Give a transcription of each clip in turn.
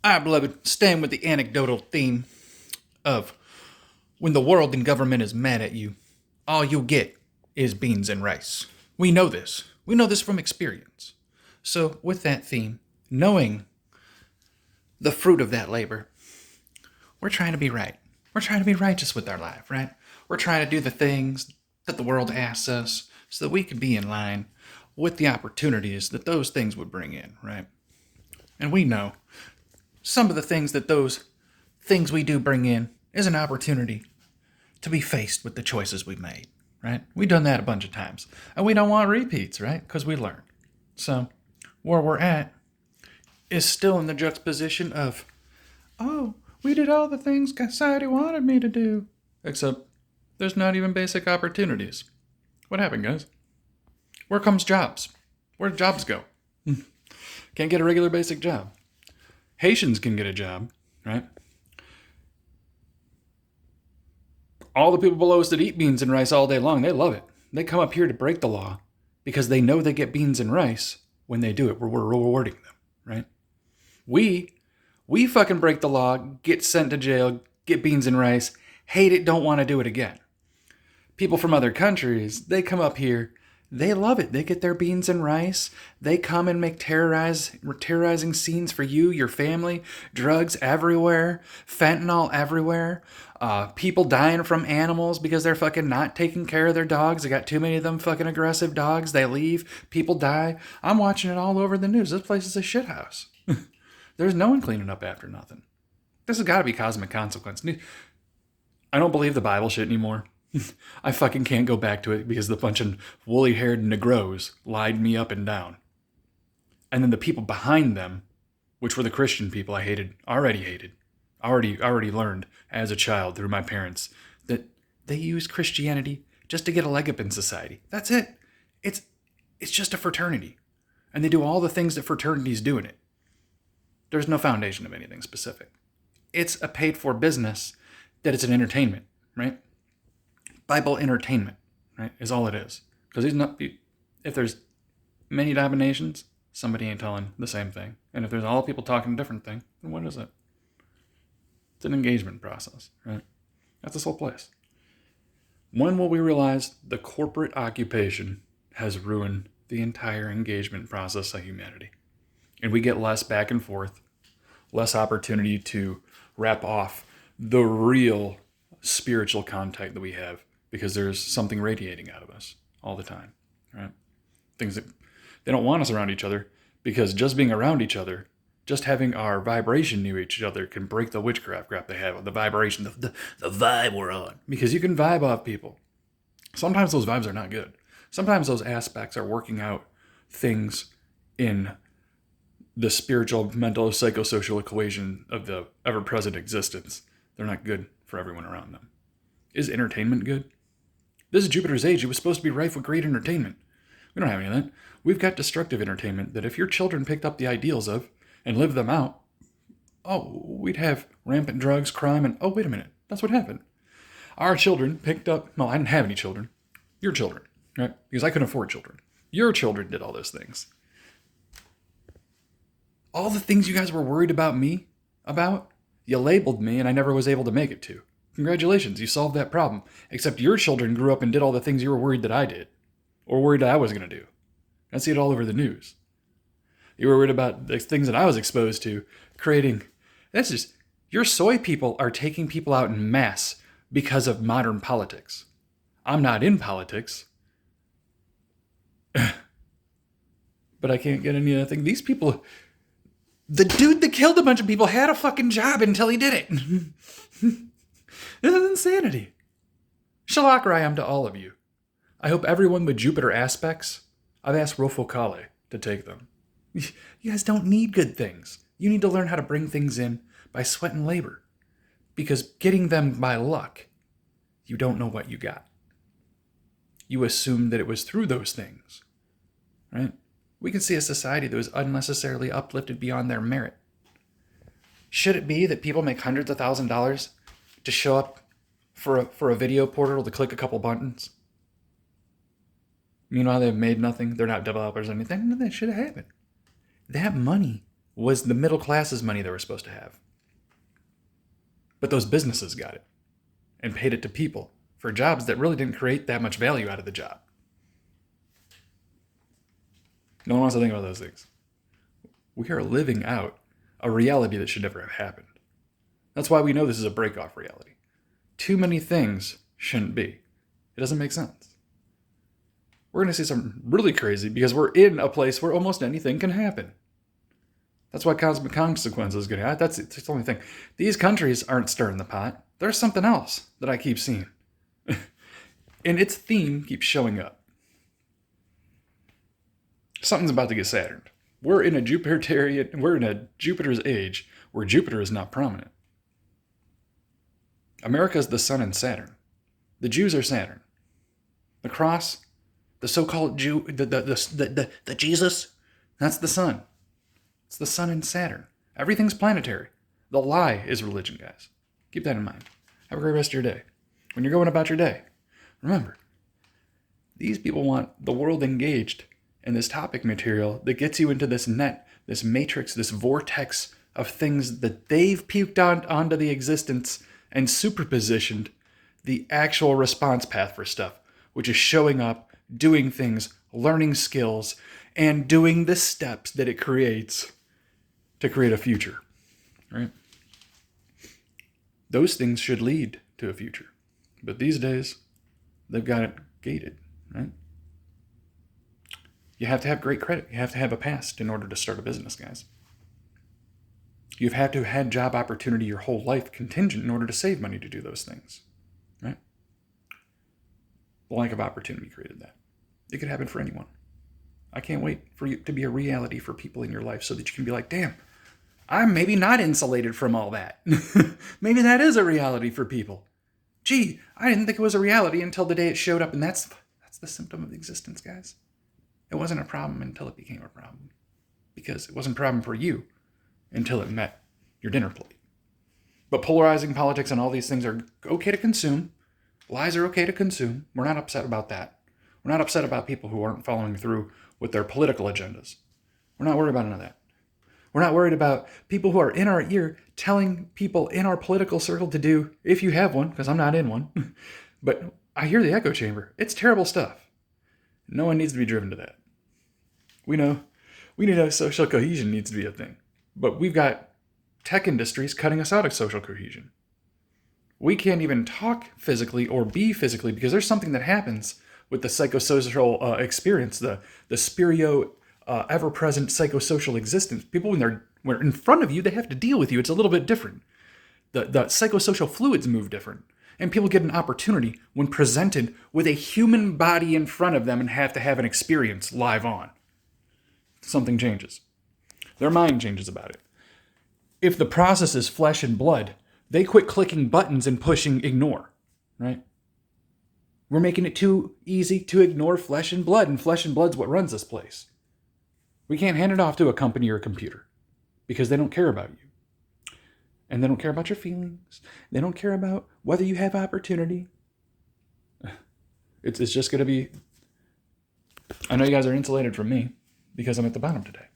All right, beloved, staying with the anecdotal theme of when the world and government is mad at you, all you'll get is beans and rice. We know this. We know this from experience. So, with that theme, knowing the fruit of that labor, we're trying to be right. We're trying to be righteous with our life, right? We're trying to do the things that the world asks us so that we can be in line with the opportunities that those things would bring in, right? And we know some of the things that those things we do bring in is an opportunity to be faced with the choices we've made, right? We've done that a bunch of times. And we don't want repeats, right? Because we learn. So where we're at is still in the juxtaposition of, oh, we did all the things society wanted me to do. Except there's not even basic opportunities. What happened, guys? Where comes jobs? Where'd jobs go? Can't get a regular basic job. Haitians can get a job, right? All the people below us that eat beans and rice all day long, they love it. They come up here to break the law because they know they get beans and rice when they do it. We're rewarding them, right? We fucking break the law, get sent to jail, get beans and rice, hate it, don't want to do it again. People from other countries, they come up here, they love it. They get their beans and rice. They come and make terrorizing scenes for you, your family, drugs everywhere, fentanyl everywhere, people dying from animals because they're fucking not taking care of their dogs. They got too many of them fucking aggressive dogs. They leave, people die. I'm watching it all over the news. This place is a shithouse. There's no one cleaning up after nothing. This has got to be cosmic consequence. I don't believe the Bible shit anymore. I fucking can't go back to it because the bunch of woolly-haired Negros lied me up and down. And then the people behind them, which were the Christian people I already learned as a child through my parents, that they use Christianity just to get a leg up in society. That's it. It's just a fraternity. And they do all the things that fraternities do in it. There's no foundation of anything specific. It's a paid-for business that it's an entertainment, right? Bible entertainment, right, is all it is. Because if there's many denominations, somebody ain't telling the same thing. And if there's all people talking a different thing, then what is it? It's an engagement process, right? That's this whole place. When will we realize the corporate occupation has ruined the entire engagement process of humanity? And we get less back and forth, less opportunity to wrap off the real spiritual contact that we have, because there's something radiating out of us all the time, right? Things that they don't want us around each other, because just being around each other, just having our vibration near each other can break the witchcraft crap they have, the vibration, the vibe we're on. Because you can vibe off people. Sometimes those vibes are not good. Sometimes those aspects are working out things in the spiritual, mental, psychosocial equation of the ever-present existence. They're not good for everyone around them. Is entertainment good? This is Jupiter's age. It was supposed to be rife with great entertainment. We don't have any of that. We've got destructive entertainment that if your children picked up the ideals of and lived them out, oh, we'd have rampant drugs, crime, and oh, wait a minute. That's what happened. Our children picked up, well, I didn't have any children. Your children, right? Because I couldn't afford children. Your children did all those things. All the things you guys were worried about me about, you labeled me and I never was able to make it to. Congratulations, you solved that problem. Except your children grew up and did all the things you were worried that I did. Or worried that I was going to do. I see it all over the news. You were worried about the things that I was exposed to, creating... That's just... Your soy people are taking people out in mass because of modern politics. I'm not in politics. But I can't get any of that thing. These people... The dude that killed a bunch of people had a fucking job until he did it. This is insanity. Shalakra I am to all of you. I hope everyone with Jupiter aspects, I've asked Rofo Kale to take them. You guys don't need good things. You need to learn how to bring things in by sweat and labor. Because getting them by luck, you don't know what you got. You assume that it was through those things, right? We can see a society that was unnecessarily uplifted beyond their merit. Should it be that people make hundreds of $1,000s to show up for a video portal to click a couple buttons? Meanwhile, they've made nothing. They're not developers or anything. None of that should have happened. That money was the middle class's money they were supposed to have. But those businesses got it and paid it to people for jobs that really didn't create that much value out of the job. No one wants to think about those things. We are living out a reality that should never have happened. That's why we know this is a break-off reality. Too many things shouldn't be. It doesn't make sense. We're going to see something really crazy because we're in a place where almost anything can happen. That's why cosmic consequences is going to happen. That's the only thing. These countries aren't stirring the pot. There's something else that I keep seeing. And its theme keeps showing up. Something's about to get Saturned. We're in a Jupiter's age where Jupiter is not prominent. America is the sun and Saturn. The Jews are Saturn. The cross, the so-called Jew, the Jesus, that's the sun. It's the sun and Saturn. Everything's planetary. The lie is religion, guys. Keep that in mind. Have a great rest of your day. When you're going about your day, remember, these people want the world engaged in this topic material that gets you into this net, this matrix, this vortex of things that they've puked onto the existence and superpositioned the actual response path for stuff, which is showing up, doing things, learning skills, and doing the steps that it creates to create a future, right? Those things should lead to a future. But these days, they've got it gated, right? You have to have great credit. You have to have a past in order to start a business, guys. You've had to have had job opportunity your whole life contingent in order to save money to do those things, right? The lack of opportunity created that. It could happen for anyone. I can't wait for you to be a reality for people in your life so that you can be like, damn, I'm maybe not insulated from all that. Maybe that is a reality for people. Gee, I didn't think it was a reality until the day it showed up, and that's the symptom of existence, guys. It wasn't a problem until it became a problem. Because it wasn't a problem for you until it met your dinner plate. But polarizing politics and all these things are okay to consume. Lies are okay to consume. We're not upset about that. We're not upset about people who aren't following through with their political agendas. We're not worried about none of that. We're not worried about people who are in our ear telling people in our political circle to do, if you have one, because I'm not in one. But I hear the echo chamber. It's terrible stuff. No one needs to be driven to that. We know social cohesion needs to be a thing. But we've got tech industries cutting us out of social cohesion. We can't even talk physically or be physically because there's something that happens with the psychosocial experience, the spirio ever-present psychosocial existence. People, when they're in front of you, they have to deal with you. It's a little bit different. The psychosocial fluids move different. And people get an opportunity when presented with a human body in front of them and have to have an experience live on. Something changes. Their mind changes about it. If the process is flesh and blood, they quit clicking buttons and pushing ignore, right? We're making it too easy to ignore flesh and flesh and blood's what runs this place. We can't hand it off to a company or a computer because they don't care about you. And they don't care about your feelings. They don't care about whether you have opportunity. It's just going to be... I know you guys are insulated from me because I'm at the bottom today.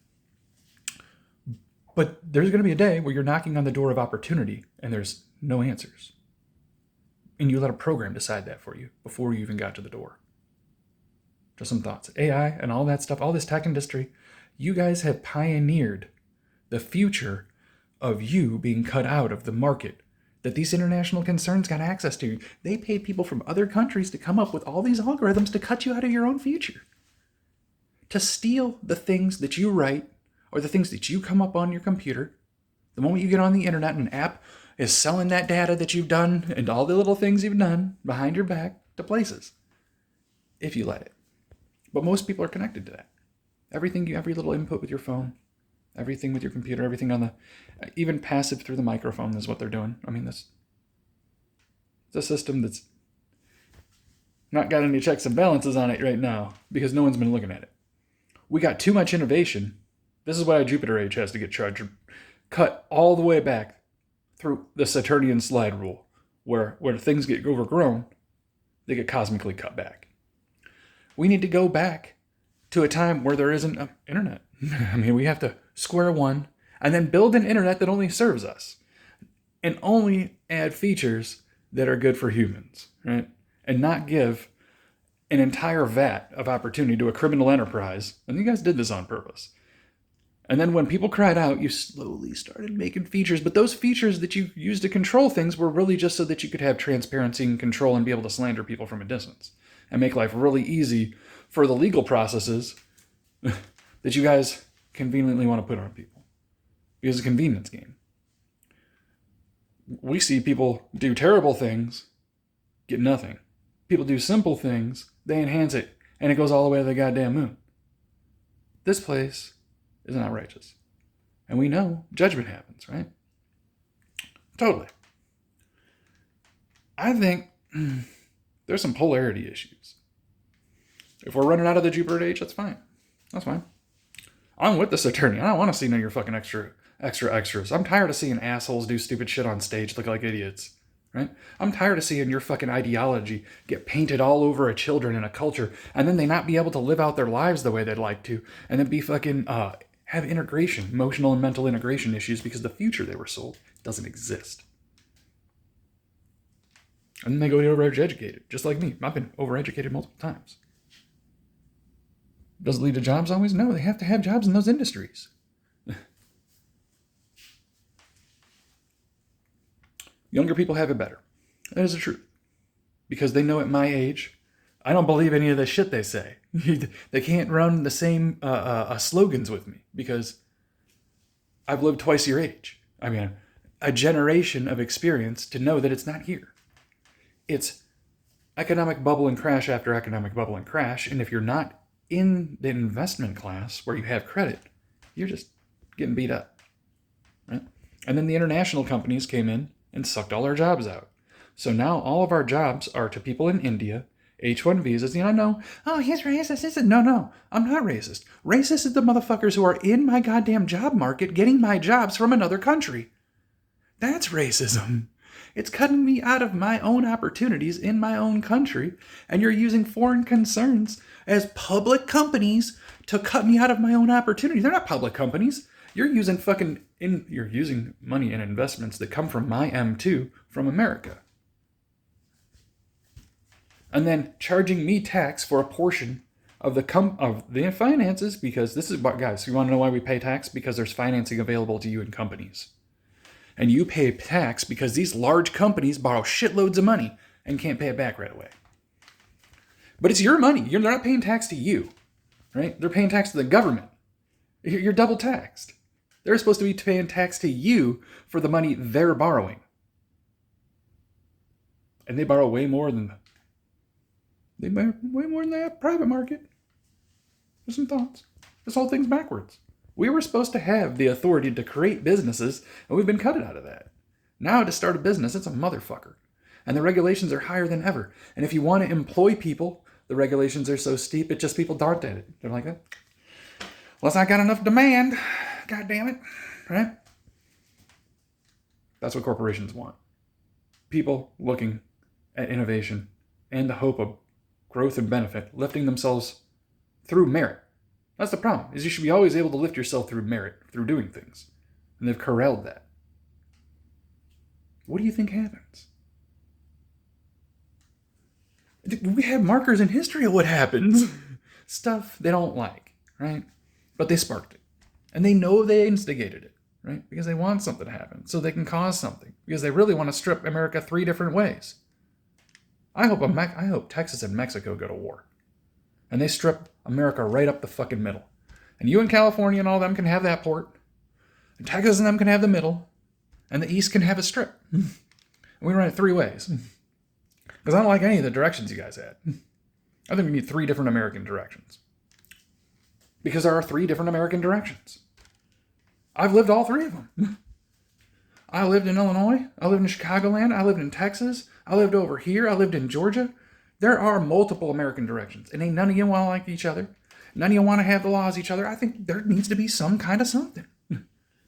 But there's going to be a day where you're knocking on the door of opportunity and there's no answers. And you let a program decide that for you before you even got to the door. Just some thoughts. AI and all that stuff, all this tech industry, you guys have pioneered the future of you being cut out of the market that these international concerns got access to. They paid people from other countries to come up with all these algorithms to cut you out of your own future. To steal the things that you write or the things that you come up on your computer. The moment you get on the internet, an app is selling that data that you've done and all the little things you've done behind your back to places. If you let it. But most people are connected to that. Every little input with your phone, everything with your computer, everything on even passive through the microphone is what they're doing. I mean, it's a system that's not got any checks and balances on it right now because no one's been looking at it. We got too much innovation. This is why Jupiter age has to get charged, cut all the way back through the Saturnian slide rule, where things get overgrown, they get cosmically cut back. We need to go back to a time where there isn't an internet. I mean, we have to square one and then build an internet that only serves us and only add features that are good for humans, right? And not give an entire vat of opportunity to a criminal enterprise. And you guys did this on purpose. And then when people cried out, you slowly started making features. But those features that you used to control things were really just so that you could have transparency and control and be able to slander people from a distance and make life really easy for the legal processes that you guys conveniently want to put on people. Because it's a convenience game. We see people do terrible things, get nothing. People do simple things, they enhance it, and it goes all the way to the goddamn moon. This place is outrageous. And we know judgment happens, right? Totally. I think there's some polarity issues. If we're running out of the Jupiter age, that's fine. That's fine. I'm with this attorney. I don't want to see none of your fucking extras. I'm tired of seeing assholes do stupid shit on stage, look like idiots. Right? I'm tired of seeing your fucking ideology get painted all over a children and a culture, and then they not be able to live out their lives the way they'd like to, and then be fucking have emotional and mental integration issues because the future they were sold doesn't exist. And then they go overeducated, just like me. I've been overeducated multiple times. Does it lead to jobs always? No, they have to have jobs in those industries. Younger people have it better. That is the truth. Because they know at my age, I don't believe any of the shit they say. They can't run the same slogans with me because I've lived twice your age. I mean, a generation of experience to know that it's not here. It's economic bubble and crash after economic bubble and crash. And if you're not in the investment class where you have credit, you're just getting beat up. Right? And then the international companies came in and sucked all our jobs out. So now all of our jobs are to people in India, H-1 visas. No, oh, he's racist. No, I'm not racist. Racist is the motherfuckers who are in my goddamn job market getting my jobs from another country. That's racism. It's cutting me out of my own opportunities in my own country, and you're using foreign concerns as public companies to cut me out of my own opportunities. They're not public companies. You're using money and investments that come from my M2 from America. And then charging me tax for a portion of the finances, because this is what, guys, you want to know why we pay tax? Because there's financing available to you in companies. And you pay tax because these large companies borrow shitloads of money and can't pay it back right away. But it's your money. They're not paying tax to you, right? They're paying tax to the government. You're double taxed. They're supposed to be paying tax to you for the money they're borrowing. And they borrow way more than that private market. There's some thoughts. This whole thing's backwards. We were supposed to have the authority to create businesses, and we've been cut out of that. Now to start a business, it's a motherfucker. And the regulations are higher than ever. And if you want to employ people, the regulations are so steep, it's just people don't at it. They're like, well, it's not got enough demand. God damn it. Right? That's what corporations want. People looking at innovation and the hope of growth and benefit, lifting themselves through merit. That's the problem, is you should be always able to lift yourself through merit, through doing things. And they've corralled that. What do you think happens? We have markers in history of what happens. Stuff they don't like, right? But they sparked it. And they know they instigated it, right? Because they want something to happen, so they can cause something. Because they really want to strip America 3 different ways. I hope Texas and Mexico go to war. And they strip America right up the fucking middle. And you and California and all them can have that port. And Texas and them can have the middle. And the East can have a strip. And we run it 3 ways. Because I don't like any of the directions you guys had. I think we need 3 different American directions. Because there are 3 different American directions. I've lived all 3 of them. I lived in Illinois. I lived in Chicagoland. I lived in Texas. I lived over here. I lived in Georgia. There are multiple American directions. And ain't none of you want to like each other. None of you want to have the laws each other. I think there needs to be some kind of something.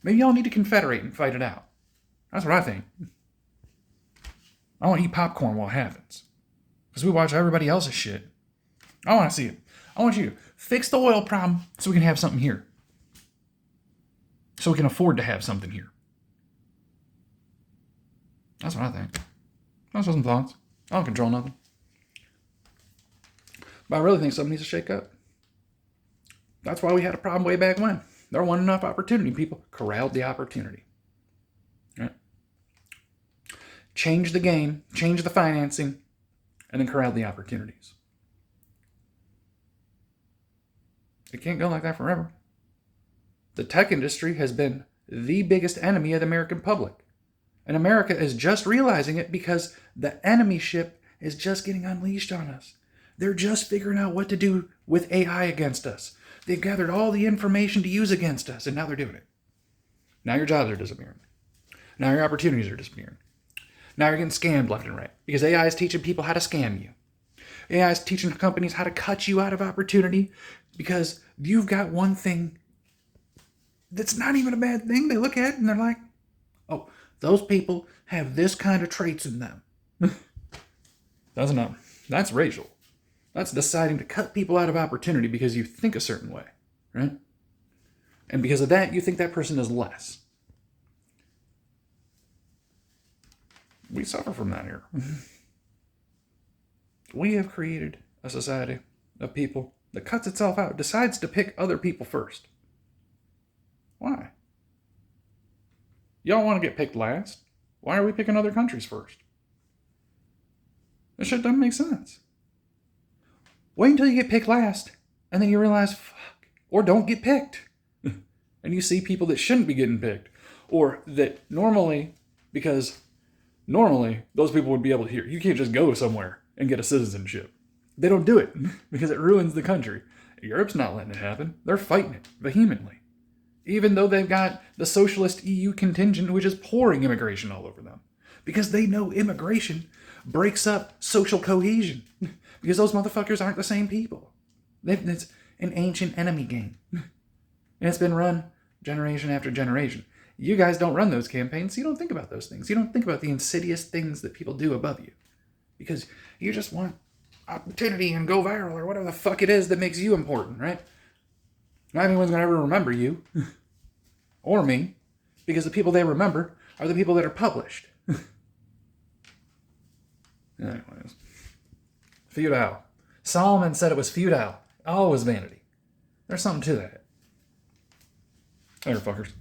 Maybe y'all need to confederate and fight it out. That's what I think. I want to eat popcorn while it happens. Because we watch everybody else's shit. I want to see it. I want you to fix the oil problem so we can have something here. so we can afford to have something here. That's what I think. That's just some thoughts. I don't control nothing. But I really think something needs to shake up. That's why we had a problem way back when. There wasn't enough opportunity. People corralled the opportunity. Right? Change the game, change the financing, and then corral the opportunities. It can't go like that forever. The tech industry has been the biggest enemy of the American public. And America is just realizing it because the enemy ship is just getting unleashed on us. They're just figuring out what to do with AI against us. They've gathered all the information to use against us, and now they're doing it. Now your jobs are disappearing. Now your opportunities are disappearing. Now you're getting scammed left and right because AI is teaching people how to scam you. AI is teaching companies how to cut you out of opportunity because you've got one thing that's not even a bad thing. They look at it and they're like, oh, those people have this kind of traits in them. That's racial. That's deciding to cut people out of opportunity because you think a certain way, right? And because of that, you think that person is less. We suffer from that here. We have created a society of people that cuts itself out, decides to pick other people first. Why? Y'all want to get picked last? Why are we picking other countries first? This shit doesn't make sense. Wait until you get picked last, and then you realize, fuck, or don't get picked. And you see people that shouldn't be getting picked, or that normally, because normally those people would be able to hear. You can't just go somewhere and get a citizenship. They don't do it because it ruins the country. Europe's not letting it happen. They're fighting it vehemently. Even though they've got the socialist EU contingent, which is pouring immigration all over them. Because they know immigration breaks up social cohesion. Because those motherfuckers aren't the same people. It's an ancient enemy game. And it's been run generation after generation. You guys don't run those campaigns, so you don't think about those things. You don't think about the insidious things that people do above you. Because you just want opportunity and go viral or whatever the fuck it is that makes you important, right? Not anyone's going to ever remember you. Or me. Because the people they remember are the people that are published. Anyways. Futile. Solomon said it was futile. All was vanity. There's something to that. Later, fuckers.